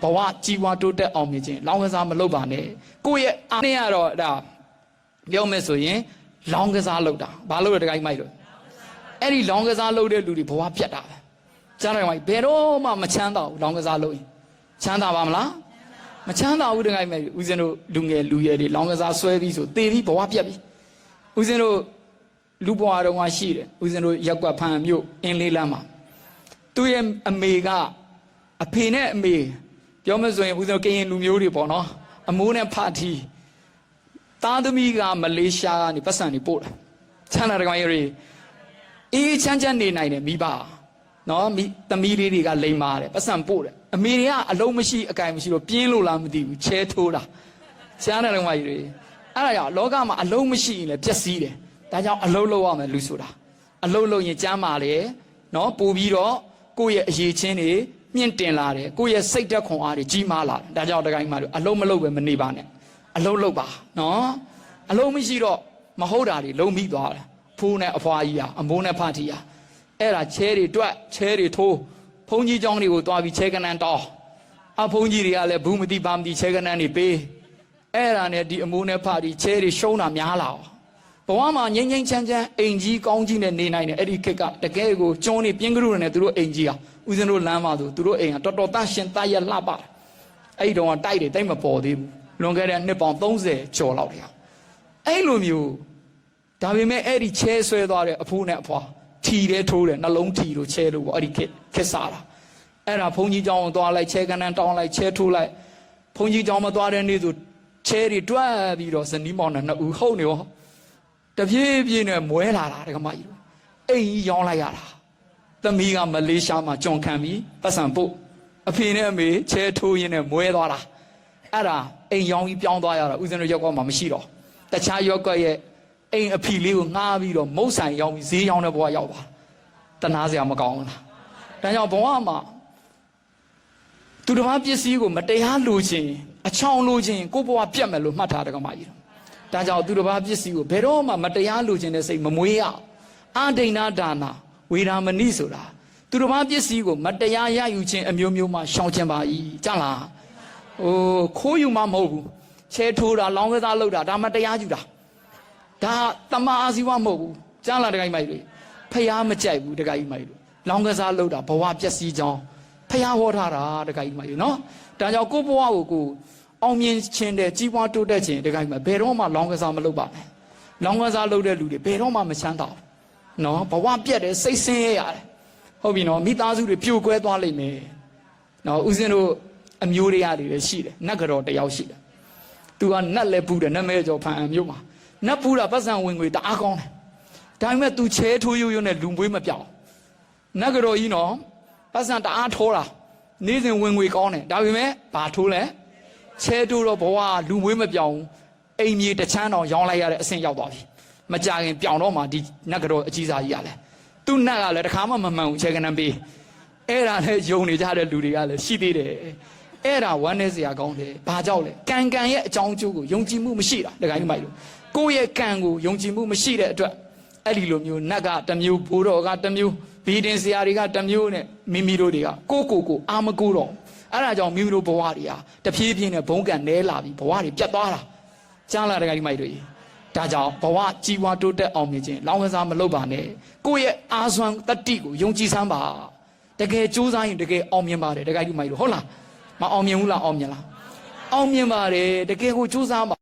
ဘဝကြီးပွားတိုးတက်အောင်မြင်ခြင်းလောင်းကစားမလုပ်ပါနဲ့ကိုယ့်ရဲ့အားနဲ့ကတော့ဒါပြောမယ်ဆိုရင်လောင်းကစားလုပ်တာဘာလို့လဲတခါကြီးမိုက်လို့အဲ့ဒီလောင်းကစားလုပ်တဲ့လူတွေဘဝပြတ်တာပဲကြားတယ်မိုက်ဘယ်တော့မှမချမ်းသာဘူးလောင်းကစားလုပ်ရင်ချမ်းသာပါမလားမချမ်းသာဘူးတခါကြီးမိုက်ဦးဇင်းတို့လူငယ်လူရွယ်တွေလောင်းကစားဆွဲပြီးဆိုသေပြီးဘဝပြတ်ပြီးဦးဇင်းတို့လူဘဝတော်ကရှိတယ်ဦးဇင်းတို့ရက်ကွက်ဖန်မြို့အင်းလေးလမ်းမှာသူ့ရဲ့အမေကအဖေနဲ့အမေပြောမဆိုရင်ဦးဇင်းတို့ကရင်လူမျိုးတွေပေါ့နော်အမိုးနဲ့ဖာတီသားသမီးကမလေးရှားကနေပတ်စံနေပို့တာချမ်းသာတကောင်ရီအေးချမ်းချမ်းနေနိုင်တယ်မိဘနော်သမီးလေးတွေကလိမ်မာတယ်ပတ်စံပို့တယ်အမေတွေကအလုံးမရှိအကင်မရှိတော့ပြင်းလို့လားမသိဘူးချဲထိုးတာချမ်းသာတကောင်ရီအဲ့ဒါကြောင့်လောကမှာအလုံးမရှိရင်လည်းပျက်စီးတယ်ဒါကြောင့်အလုံးလုံးရမယ်လူဆိုတာအလုံးလုံးရင်ကျမ်းမာတယ်နော်ပို့ပြီးတော့ကိုယ့်ရဲ့အရေးချင်းတွေမြင့်တင်လာတယ်ကိုယ့်ရဲ့စိတ်သက်ခွန်အားတွေကြီးမားလာတယ်ဒါကြောင့်တကိုင်းမှာအလုံးမလုံးပဲမနေပါနဲ့အလုံးလုံးပါနော်အလုံးမရှိတော့မဟုတ်တာတွေလုံးပြီးသွားတယ်ဖိုးနဲ့အဖွားကြီးဟာအမိုးနဲ့ဖာတီဟာအဲ့ဒါချဲတွေတွက်ချဲတွေထိုးဘုန်းကြီးကျောင်းတွေကိုတွားပြီးချဲကနန်းတောင်းအဘုန်းကြီးတွေကလည်းဘူးမတိပါမတိချဲကနန်းတွေပေးအဲ့ဒါနဲ့ဒီအမိုးနဲ့ဖာတီချဲတွေရှုံးတာများလာဘဝမှာငိမ့်ငိမ့်ချမ်းချမ်းအိမ်ကြီးကောင်းကြီးနဲ့နေနိုင်တယ်အဲ့ဒီခေတ်ကတကယ်ကိုကျွန်းနေပြင်းကရုနဲ့သူတို့အိမ်ကြီးဟာဦးဇင်းတို့လမ်းမှာဆိုသူတို့အိမ်ကတော်တော်တန့်ရှင်တရလှပအဲ့ဒီတော့တိုက်တယ်တိတ်မပေါ်သေးဘူးလွန်ခဲ့တဲ့နှစ်ပေါင်း30ကျော်လောက်တည်းအဲ့လိုမျိုးဒါပေမဲ့အဲ့ဒီချဲဆွဲသွားတဲ့အဖိုးနဲ့အဖွာထီတဲ့ထိုးတယ်နှလုံးထီလို့ချဲလို့ပေါ့အဲ့ဒီခက်စားတာအဲ့ဒါဘုန်းကြီးကျောင်းကိုသွားလိုက်ချဲကနန်းတောင်းလိုက်ချဲထိုးလိုက်ဘုန်းကြီးကျောင်းမသွားတဲ့နေ့ဆိုချဲတွေတွက်ပြီးတော့ဇနီးမောင်နဲ့နှစ်ဦးဟုတ်နေရောတပြေးပြေးနဲ့မွဲလာတာတကမကြီးအိမ်ကြီးရောင်းလိုက်ရတာသမီးကမလေးရှားမှာကြုံခံပြီးပတ်စံပို့အဖေနဲ့အမေချဲထိုးရင်းနဲ့မွဲသွားတာအဲ့ဒါအိမ်ရောင်းကြီးပြောင်းသွားရတာဦးဇင်းတို့ရောက်ကွာမှာမရှိတော့တခြားရောက်ကွက်ရဲ့အိမ်အဖီလေးကိုငှားပြီးတော့မုတ်ဆိုင်ရောင်းပြီးဈေးရောင်းတဲ့ဘဝရောက်သွားတနာစရာမကောင်းဘူးလားဒါကြောင့်ဘဝမှာသူတစ်ပါးပစ္စည်းကိုမတရားလိုချင်အချောင်လိုချင်ကိုယ့်ဘဝပြတ်မယ်လို့မှတ်ထားတယ်ကမကြီးဒါကြောင့်သူတစ်ပါးပစ္စည်းကိုဘယ်တော့မှမတရားလိုချင်တဲ့စိတ်မမွေးရအာဒိဏဒါနာဝေရာမဏိဆိုတာသူတစ်ပါးပစ္စည်းကိုမတရားရယူခြင်းအမျိုးမျိုးမှရှောင်ကျင်ပါ၏ကြလားခိုးယူမှမဟုတ်ဘူးချဲထိုးတာလောင်းကစားလုပ်တာဒါမတရားယူတာဒါတမအာဇီဝမဟုတ်ဘူးကြားလားတခါကြီးမိုက်လို့ဖះမကြိုက်ဘူးတခါကြီးမိုက်လို့လောင်းကစားလုပ်တာဘဝပျက်စီးကြောင်းဖះဟောထားတာတခါကြီးမိုက်လို့နော်ဒါကြောင့်ကိုယ့်ဘဝကိုအောင်မြင်ခြင်းတဲ့ကြီးပွားတိုးတက်ခြင်းတခါကြီးမိုက်ဘယ်တော့မှလောင်းကစားမလုပ်ပါနဲ့လောင်းကစားလုပ်တဲ့လူတွေဘယ်တော့မှမချမ်းသာဘူးနော်ဘဝပြတ်တယ်စိတ်ဆင်းရဲရတယ်ဟုတ်ပြီနော်မိသားစုတွေပြိုကွဲသွားလိမ့်မယ်နော်ဦးဇင်းတို့အမျိုးတွေရတယ်လည်းရှိတယ်နတ်ကတော့တယောက်ရှိတယ်သူကနတ်လည်းပူတယ်နတ်မဲကျော်ဖန်အမျိုးမှာနတ်ပူတာပတ်စံဝင်ငွေတအားကောင်းတယ်ဒါပေမဲ့သူချဲထိုးရွရွနဲ့လူမွေးမပြောင်းနတ်ကတော့ကြီးနော်ပတ်စံတအားထိုးတာနေ့စဉ်ဝင်ငွေကောင်းတယ်ဒါပေမဲ့ဘာထိုးလဲချဲထိုးတော့ဘဝလူမွေးမပြောင်းအိမ်မြေတချမ်းတော်ရောင်းလိုက်ရတဲ့အဆင့်ရောက်သွားပြီမကြခင်ပြောင်းတော့မှဒီနတ်ကတော့အကြီးစားကြီးရလဲသူ့နတ်ကလည်းတခါမှမမှန်ဘူးချဲကနန်းပေးအဲ့ဒါလည်းယုံနေကြတဲ့လူတွေကလည်းရှိသေးတယ်အဲ့ဒါဝမ်းနေစရာကောင်းတယ်ဘာကြောင့်လဲကံရဲ့အကြောင်းအကျိုးကိုယုံကြည်မှုမရှိတာတခါကြီးမိုက်လို့ကိုယ့်ရဲ့ကံကိုယုံကြည်မှုမရှိတဲ့အတွက်အဲ့ဒီလိုမျိုးနတ်ကတစ်မျိုးဘိုးတော်ကတစ်မျိုးဘီဒင်ဆရာတွေကတစ်မျိုးနဲ့မိမိတို့တွေကကိုအာမကိုတော့အဲ့ဒါကြောင့်မိမိတို့ဘဝတွေဟာတဖြည်းဖြည်းနဲ့ဘုံကံနဲလာပြီးဘဝတွေပြတ်သွားတာကြားလာတခါကြီးမိုက်တို့ဒါကြောင့်ဘဝကြီးပွားတိုးတက်အောင်မြင်ခြင်းလောင်းကစားမလုပ်ပါနဲ့ကိုယ့်ရဲ့အာဇွမ်းတတိကိုယုံကြည်စမ်းပါတကယ်ကြိုးစားရင်တကယ်အောင်မြင်ပါတယ်တခါကြီးမိုက်တို့ဟုတ်လားမအောင်မြင်ဘူးလားအောင်မြင်လားအောင်မြင်ပါတယ်တကယ်ကိုကြိုးစားပါ